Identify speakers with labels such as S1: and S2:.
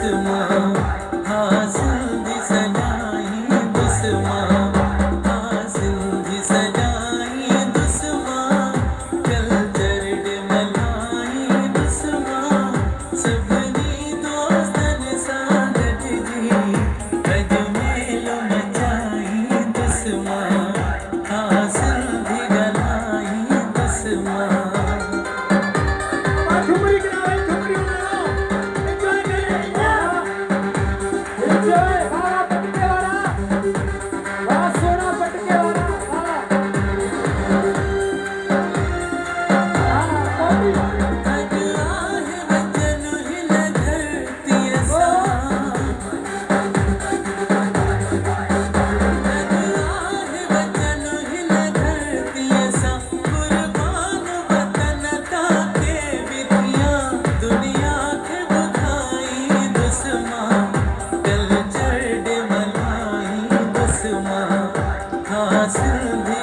S1: दुश्मन हासिल दी सजाई दुश्मन हासिल दी सजाई दुश्मन कल चरड मलाई दुश्मन सबनी दोस्तन सागत जी अज मेलो मचाई दुश्मन हासिल दी गलाई दुश्मन
S2: ठुमरी गिरावे ठुमरी उड़ाओ एंजॉय करें एंजॉय वाह पटके वाला वाह सोना पटके वाला
S1: हासिल भी